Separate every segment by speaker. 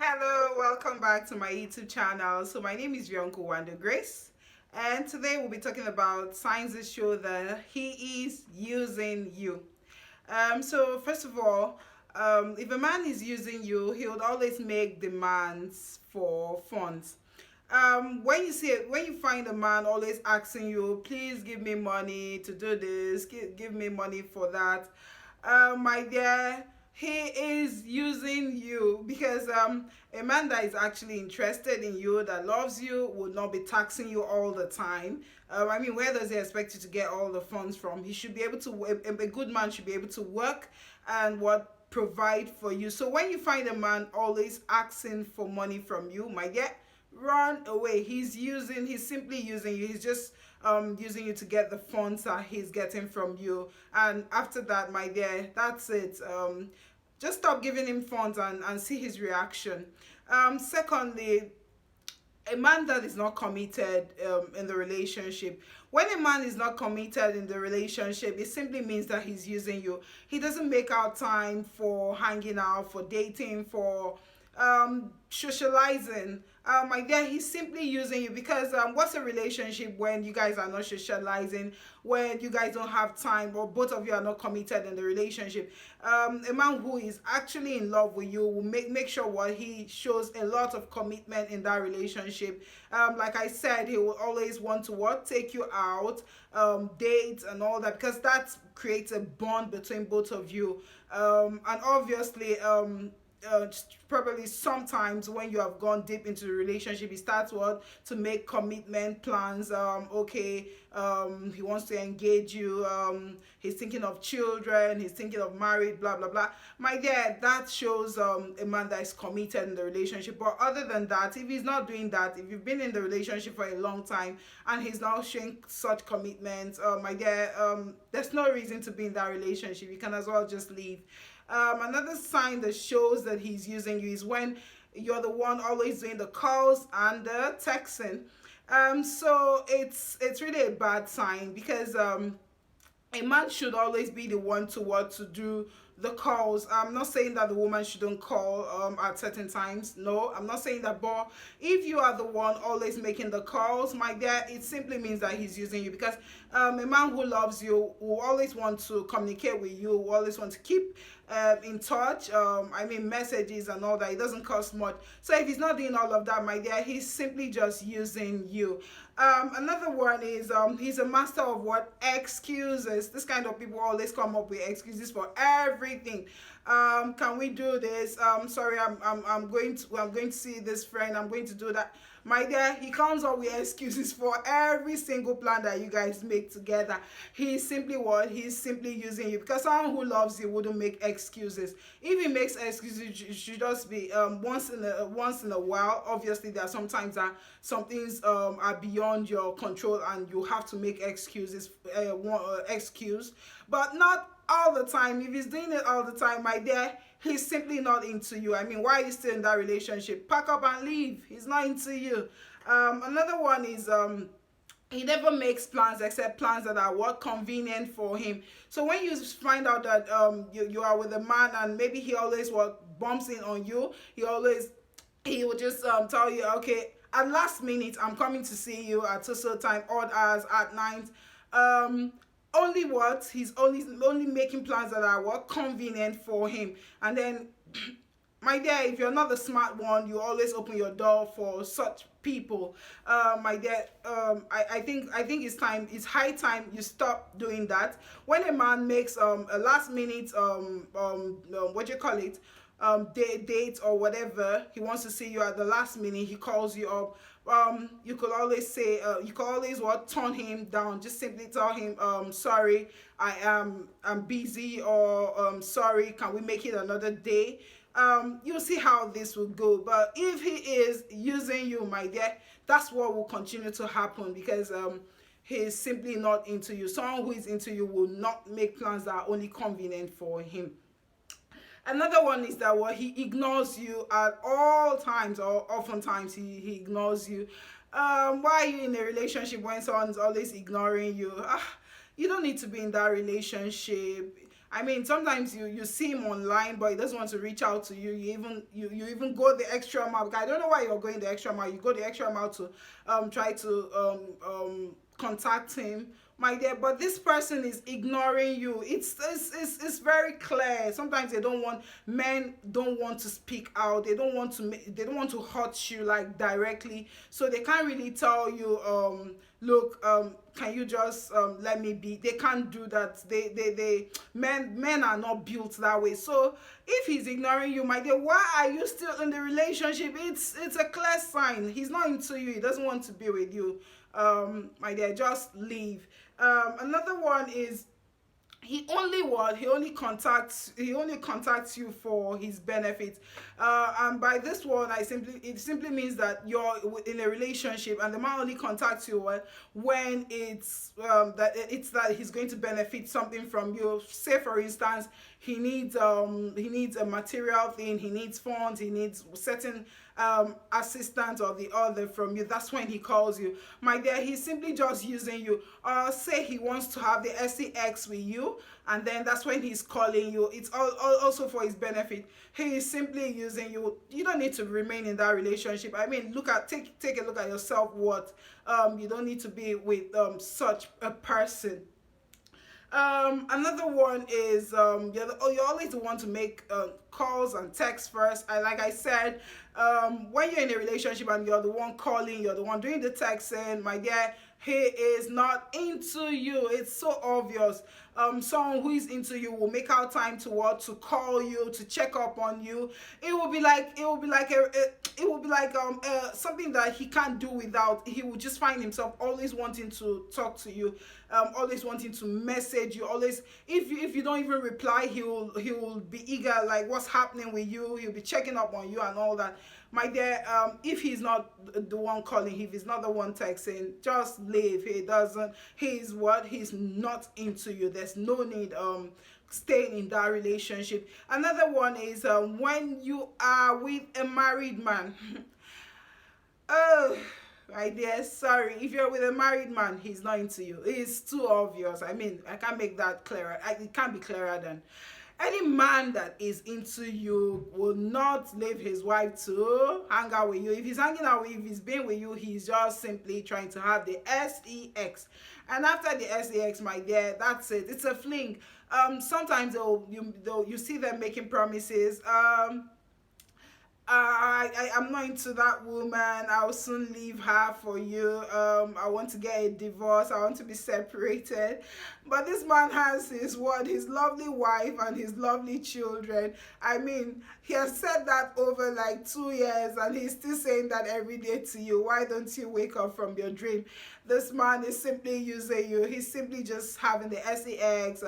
Speaker 1: Hello, welcome back to my YouTube channel. So my name is Yonko Wanda Grace, and today we'll be talking about signs that show that he is using you. So first of all, if a man is using you, he would always make demands for funds. When you see it, when you find a man always asking you, please give me money to do this, give me money for that, my dear, he is using you because a man that is actually interested in you, that loves you, would not be taxing you all the time. I mean, where does he expect you to get all the funds from? He should be able to, a good man should be able to work and what provide for you. So when you find a man always asking for money from you, my dear, run away. He's simply using you. He's just using you to get the funds that he's getting from you. And after that, my dear, that's it. Just stop giving him funds and see his reaction. Secondly, a man that is not committed in the relationship, when a man is not committed in the relationship, it simply means that he's using you. He doesn't make out time for hanging out, for dating, for socializing. My dear, he's simply using you because what's a relationship when you guys are not socializing, when you guys don't have time, or both of you are not committed in the relationship? A man who is actually in love with you will make sure what he shows a lot of commitment in that relationship. Like I said, he will always want to what take you out, date and all that, because that creates a bond between both of you. And obviously, probably sometimes when you have gone deep into the relationship, he starts what to make commitment plans. Okay, he wants to engage you. He's thinking of children, he's thinking of marriage, blah blah blah. My dear, that shows a man that is committed in the relationship. But other than that, if he's not doing that, if you've been in the relationship for a long time and he's now showing such commitment, my dear, there's no reason to be in that relationship. You can as well just leave. Another sign that shows that he's using you is when you're the one always doing the calls and the texting. So it's really a bad sign because a man should always be the one to what to do the calls. I'm not saying that the woman shouldn't call at certain times. No, I'm not saying that. But if you are the one always making the calls, my dear, it simply means that he's using you because a man who loves you will always want to communicate with you, will always want to keep in touch. I mean, messages and all that. It doesn't cost much. So if he's not doing all of that, my dear, he's simply just using you. Another one is he's a master of what excuses. This kind of people always come up with excuses for everything. Can we do this? Sorry, I'm going to see this friend. I'm going to do that. My dear, he comes up with excuses for every single plan that you guys make together. He's simply what? He's simply using you because someone who loves you wouldn't make excuses. If he makes excuses, it should just be once in a while. Obviously, there are sometimes that some things are beyond your control and you have to make excuses, excuse, but not all the time. If he's doing it all the time, my dear, he's simply not into you. I mean, why are you still in that relationship? Pack up and leave. He's not into you. Another one is he never makes plans except plans that are what convenient for him. So when you find out that you are with a man and maybe he always what bumps in on you, he will just tell you, okay, at last minute I'm coming to see you at so time, odd hours at night. Only what he's only making plans that are what convenient for him. And then my dear, if you're not the smart one, you always open your door for such people. My dear, I think it's high time you stop doing that. When a man makes a last minute what do you call it, date or whatever, he wants to see you at the last minute, he calls you up. You could always say, you could always what turn him down. Just simply tell him, sorry, I'm busy, or sorry, can we make it another day? You'll see how this will go. But if he is using you, my dear, that's what will continue to happen because he's simply not into you. Someone who is into you will not make plans that are only convenient for him. Another one is that what he ignores you at all times, or oftentimes he ignores you. Why are you in a relationship when someone's always ignoring you? You don't need to be in that relationship. I mean, sometimes you see him online, but he doesn't want to reach out to you. You even go the extra mile. I don't know why you're going the extra mile. You go the extra mile to try to contact him, my dear. But this person is ignoring you. It's very clear. Sometimes they don't want men don't want to speak out. They don't want to hurt you like directly, so they can't really tell you look, can you just let me be. They can't do that. They men are not built that way. So if he's ignoring you, my dear, why are you still in the relationship? It's a clear sign he's not into you. He doesn't want to be with you. My dear, just leave. Another one is he only contacts you for his benefit, and by this one it simply means that you're in a relationship and the man only contacts you when that he's going to benefit something from you. Say for instance, he needs a material thing, he needs funds, he needs certain assistance or the other from you. That's when he calls you, my dear. He's simply just using you. Say he wants to have the sex with you, and then that's when he's calling you. It's also for his benefit. He is simply using you. You don't need to remain in that relationship. I mean, take a look at yourself. You don't need to be with such a person. Another one is you always want to make calls and texts first. Like I said, when you're in a relationship and you're the one calling, you're the one doing the texting, my dear, he is not into you. It's so obvious. Someone who is into you will make out time to call you, to check up on you. It will be like something that he can't do without. He will just find himself always wanting to talk to you, always wanting to message you. Always, if you don't even reply, he will be eager, like what's happening with you. He'll be checking up on you and all that. My dear, if he's not the one calling, if he's not the one texting, just leave. He's not into you. There's no need staying in that relationship. Another one is when you are with a married man. Oh, my dear, sorry. If you're with a married man, he's not into you. It's too obvious. I mean, I can't make that clearer. It can't be clearer than any man that is into you will not leave his wife to hang out with you. If he's hanging out with you, if he's been with you, he's just simply trying to have the sex. And after the sex, my dear, that's it. It's a fling. Sometimes you see them making promises. I'm not into that woman. I'll soon leave her for you. I want to get a divorce. I want to be separated. But this man has his lovely wife and his lovely children. I mean, he has said that over like 2 years and he's still saying that every day to you. Why don't you wake up from your dream? This man is simply using you. He's simply just having the sex.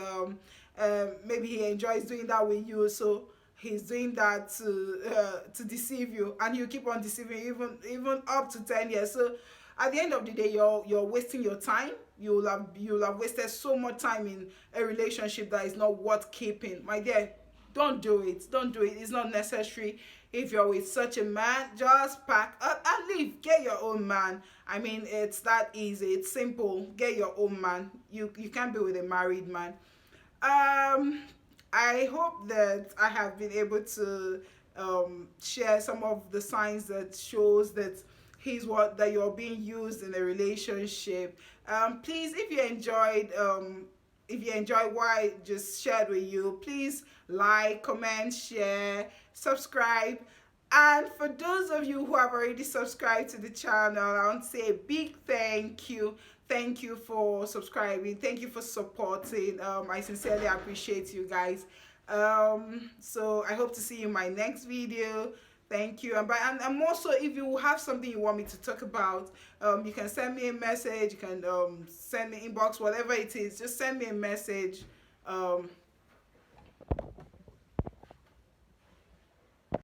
Speaker 1: Maybe he enjoys doing that with you. So he's doing that to deceive you, and he'll keep on deceiving you even up to 10 years. So at the end of the day, you're wasting your time. You'll have wasted so much time in a relationship that is not worth keeping. My dear, don't do it. It's not necessary. If you're with such a man, just pack up and leave. Get your own man. I mean, it's that easy. It's simple. Get your own man. You can't be with a married man. I hope that I have been able to share some of the signs that shows that that you're being used in a relationship. Please, if you enjoyed what I just shared with you, please like, comment, share, subscribe. And for those of you who have already subscribed to the channel, I want to say a big thank you. Thank you for subscribing. Thank you for supporting. I sincerely appreciate you guys. So I hope to see you in my next video. Thank you. And also, if you have something you want me to talk about, you can send me a message. You can send me inbox, whatever it is. Just send me a message.